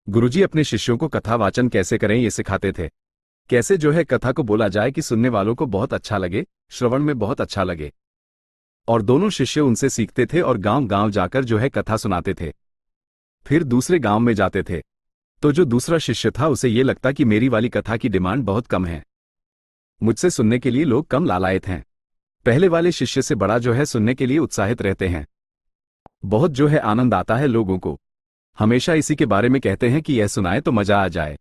गुरुजी अपने शिष्यों को कथा वाचन कैसे करें ये सिखाते थे। कैसे जो है कथा को बोला जाए कि सुनने वालों को बहुत अच्छा लगे, श्रवण में बहुत अच्छा लगे। और दोनों शिष्य उनसे सीखते थे और गांव गांव जाकर जो है कथा सुनाते थे। फिर दूसरे गांव में जाते थे तो जो दूसरा शिष्य था उसे ये लगता कि मेरी वाली कथा की डिमांड बहुत कम है, मुझसे सुनने के लिए लोग कम लालायत हैं। पहले वाले शिष्य से बड़ा जो है सुनने के लिए उत्साहित रहते हैं, बहुत जो है आनंद आता है लोगों को, हमेशा इसी के बारे में कहते हैं कि यह सुनाए तो मजा आ जाए।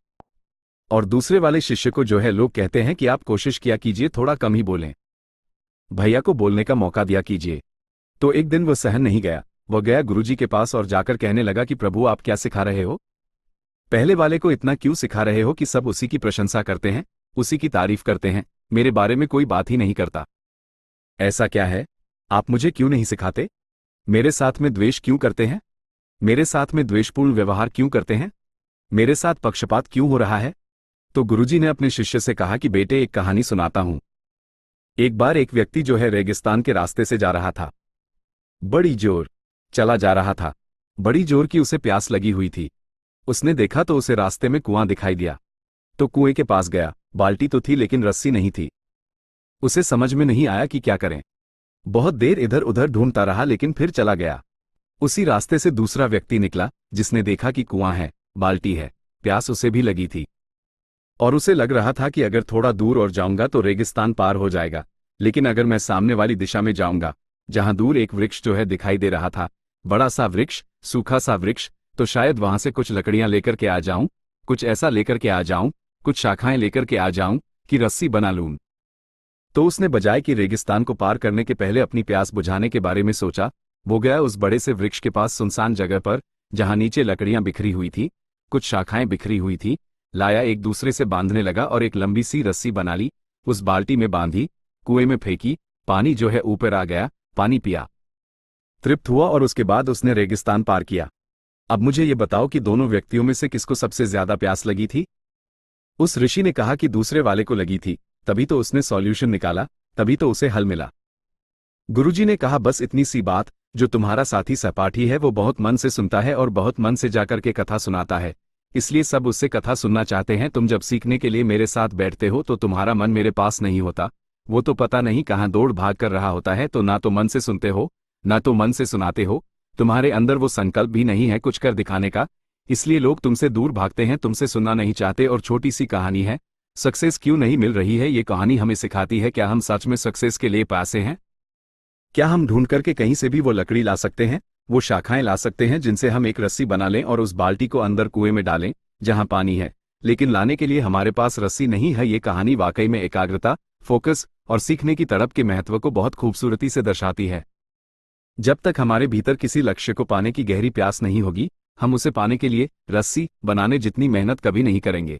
और दूसरे वाले शिष्य को जो है लोग कहते हैं कि आप कोशिश किया कीजिए, थोड़ा कम ही बोलें, भैया को बोलने का मौका दिया कीजिए। तो एक दिन वह सहन नहीं गया, वह गया गुरुजी के पास और जाकर कहने लगा कि प्रभु आप क्या सिखा रहे हो, पहले वाले को इतना क्यों सिखा रहे हो कि सब उसी की प्रशंसा करते हैं, उसी की तारीफ करते हैं, मेरे बारे में कोई बात ही नहीं करता। ऐसा क्या है, आप मुझे क्यों नहीं सिखाते, मेरे साथ में द्वेष क्यों करते हैं, मेरे साथ में द्वेषपूर्ण व्यवहार क्यों करते हैं, मेरे साथ पक्षपात क्यों हो रहा है। तो गुरुजी ने अपने शिष्य से कहा कि बेटे एक कहानी सुनाता हूं। एक बार एक व्यक्ति जो है रेगिस्तान के रास्ते से जा रहा था, बड़ी जोर चला जा रहा था, बड़ी जोर की उसे प्यास लगी हुई थी। उसने देखा तो उसे रास्ते में कुआं दिखाई दिया, तो कुएं के पास गया, बाल्टी तो थी लेकिन रस्सी नहीं थी। उसे समझ में नहीं आया कि क्या करें, बहुत देर इधर उधर ढूंढता रहा लेकिन फिर चला गया। उसी रास्ते से दूसरा व्यक्ति निकला जिसने देखा कि कुआं है, बाल्टी है, प्यास उसे भी लगी थी और उसे लग रहा था कि अगर थोड़ा दूर और जाऊंगा तो रेगिस्तान पार हो जाएगा, लेकिन अगर मैं सामने वाली दिशा में जाऊंगा जहां दूर एक वृक्ष जो है दिखाई दे रहा था, बड़ा सा वृक्ष, सूखा सा वृक्ष, तो शायद वहां से कुछ लकड़ियां लेकर के आ जाऊं, कुछ ऐसा लेकर के आ जाऊं, कुछ शाखाएं लेकर के आ जाऊं कि रस्सी बना लूं। तो उसने बजाय कि रेगिस्तान को पार करने के पहले अपनी प्यास बुझाने के बारे में सोचा, वो गया उस बड़े से वृक्ष के पास सुनसान जगह पर जहां नीचे लकड़ियां बिखरी हुई थी, कुछ शाखाएं बिखरी हुई थी, लाया, एक दूसरे से बांधने लगा और एक लंबी सी रस्सी बना ली, उस बाल्टी में बांधी, कुएं में फेंकी, पानी जो है ऊपर आ गया, पानी पिया, तृप्त हुआ और उसके बाद उसने रेगिस्तान पार किया। अब मुझे ये बताओ कि दोनों व्यक्तियों में से किसको सबसे ज्यादा प्यास लगी थी। उस ऋषि ने कहा कि दूसरे वाले को लगी थी, तभी तो उसने सॉल्यूशन निकाला, तभी तो उसे हल मिला। गुरुजी ने कहा बस इतनी सी बात, जो तुम्हारा साथी सहपाठी है वो बहुत मन से सुनता है और बहुत मन से जाकर के कथा सुनाता है, इसलिए सब उससे कथा सुनना चाहते हैं। तुम जब सीखने के लिए मेरे साथ बैठते हो तो तुम्हारा मन मेरे पास नहीं होता, वो तो पता नहीं कहाँ दौड़ भाग कर रहा होता है, तो ना तो मन से सुनते हो ना तो मन से सुनाते हो, तुम्हारे अंदर वो संकल्प भी नहीं है कुछ कर दिखाने का, इसलिए लोग तुमसे दूर भागते हैं, तुमसे सुनना नहीं चाहते। और छोटी सी कहानी है, सक्सेस क्यों नहीं मिल रही है, ये कहानी हमें सिखाती है क्या हम सच में सक्सेस के लिए प्यासे हैं, क्या हम ढूंढ करके कहीं से भी वो लकड़ी ला सकते हैं, वो शाखाएं ला सकते हैं जिनसे हम एक रस्सी बना लें और उस बाल्टी को अंदर कुएं में डालें जहां पानी है, लेकिन लाने के लिए हमारे पास रस्सी नहीं है। ये कहानी वाकई में एकाग्रता, फोकस और सीखने की तड़प के महत्व को बहुत खूबसूरती से दर्शाती है। जब तक हमारे भीतर किसी लक्ष्य को पाने की गहरी प्यास नहीं होगी, हम उसे पाने के लिए रस्सी बनाने जितनी मेहनत कभी नहीं करेंगे।